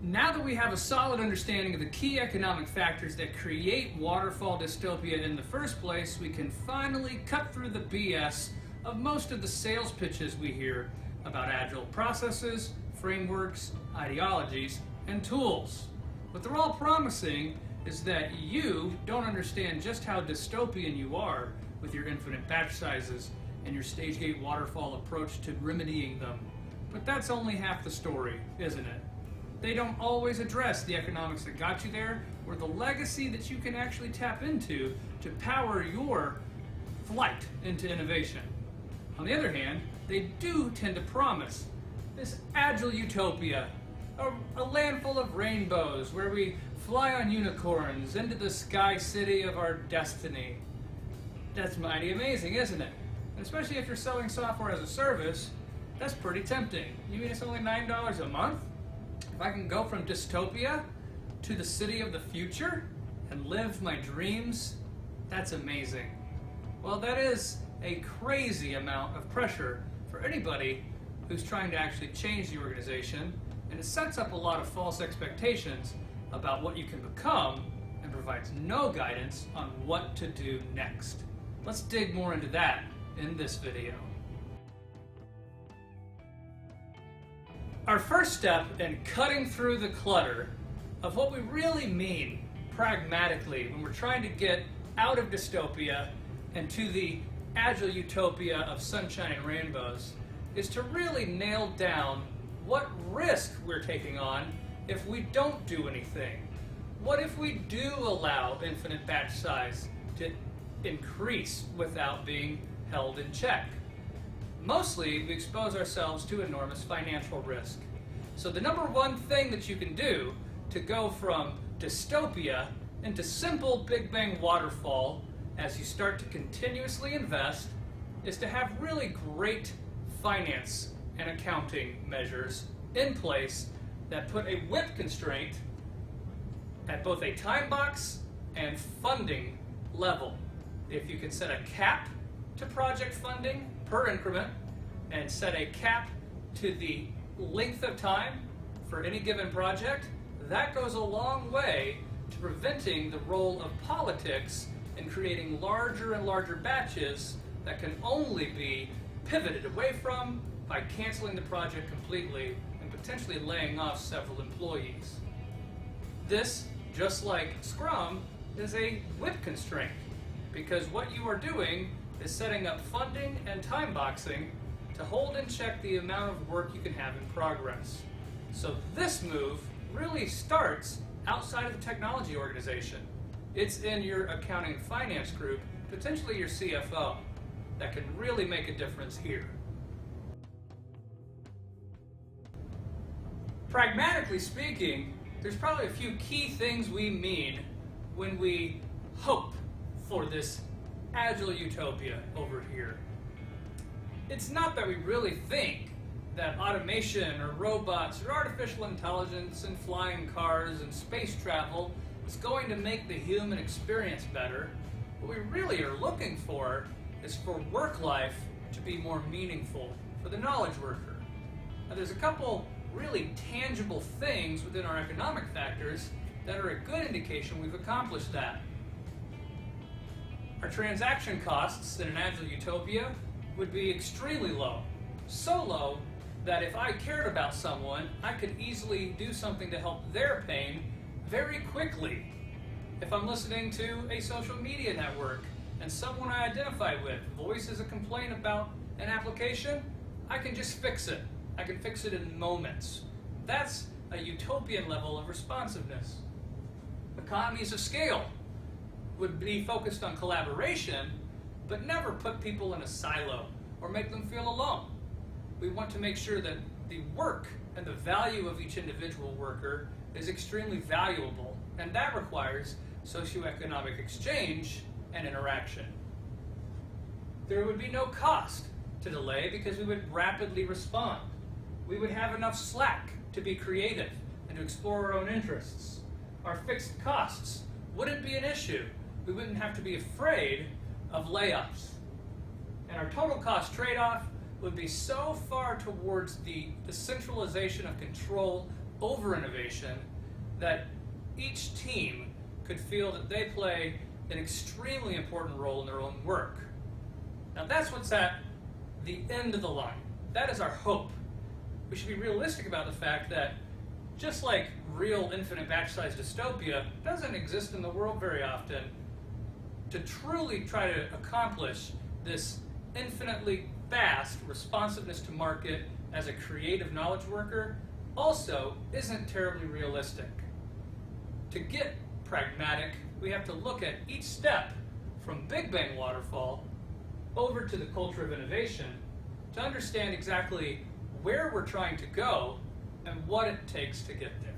Now that we have a solid understanding of the key economic factors that create waterfall dystopia in the first place, we can finally cut through the BS of most of the sales pitches we hear about agile processes, frameworks, ideologies, and tools. What they're all promising is that you don't understand just how dystopian you are with your infinite batch sizes and your stage gate waterfall approach to remedying them. But that's only half the story, isn't it? They don't always address the economics that got you there or the legacy that you can actually tap into to power your flight into innovation. On the other hand, they do tend to promise this Agile Utopia, a land full of rainbows where we fly on unicorns into the sky city of our destiny. That's mighty amazing, isn't it? And especially if you're selling software as a service, that's pretty tempting. You mean it's only $9 a month? If I can go from dystopia to the city of the future and live my dreams, that's amazing. Well, that is a crazy amount of pressure for anybody who's trying to actually change the organization, and it sets up a lot of false expectations about what you can become and provides no guidance on what to do next. Let's dig more into that in this video. Our first step in cutting through the clutter of what we really mean pragmatically when we're trying to get out of dystopia and to the Agile Utopia of sunshine and rainbows is to really nail down what risk we're taking on if we don't do anything. What if we do allow infinite batch size to increase without being held in check? Mostly, we expose ourselves to enormous financial risk. So the number one thing that you can do to go from dystopia into simple Big Bang waterfall as you start to continuously invest is to have really great finance and accounting measures in place that put a WIP constraint at both a time box and funding level. If you can set a cap to project funding per increment and set a cap to the length of time for any given project, that goes a long way to preventing the role of politics in creating larger and larger batches that can only be pivoted away from by canceling the project completely and potentially laying off several employees. This, just like Scrum, is a WIP constraint, because what you are doing is setting up funding and time boxing to hold in check the amount of work you can have in progress. So this move really starts outside of the technology organization. It's in your accounting and finance group, potentially your CFO, that can really make a difference here. Pragmatically speaking, there's probably a few key things we mean when we hope for this Agile Utopia over here. It's not that we really think that automation or robots or artificial intelligence and flying cars and space travel is going to make the human experience better. What we really are looking for is for work life to be more meaningful for the knowledge worker. Now, there's a couple really tangible things within our economic factors that are a good indication we've accomplished that. Our transaction costs in an Agile Utopia would be extremely low. So low that if I cared about someone, I could easily do something to help their pain very quickly. If I'm listening to a social media network and someone I identify with voices a complaint about an application, I can just fix it. I can fix it in moments. That's a utopian level of responsiveness. Economies of scale would be focused on collaboration, but never put people in a silo or make them feel alone. We want to make sure that the work and the value of each individual worker is extremely valuable, and that requires socioeconomic exchange and interaction. There would be no cost to delay because we would rapidly respond. We would have enough slack to be creative and to explore our own interests. Our fixed costs wouldn't be an issue. We wouldn't have to be afraid of layoffs. And our total cost trade-off would be so far towards the centralization of control over-innovation, that each team could feel that they play an extremely important role in their own work. Now that's what's at the end of the line. That is our hope. We should be realistic about the fact that just like real infinite batch-sized dystopia doesn't exist in the world very often, to truly try to accomplish this infinitely fast responsiveness to market as a creative knowledge worker also isn't terribly realistic. To get pragmatic, we have to look at each step from Big Bang Waterfall over to the culture of innovation to understand exactly where we're trying to go and what it takes to get there.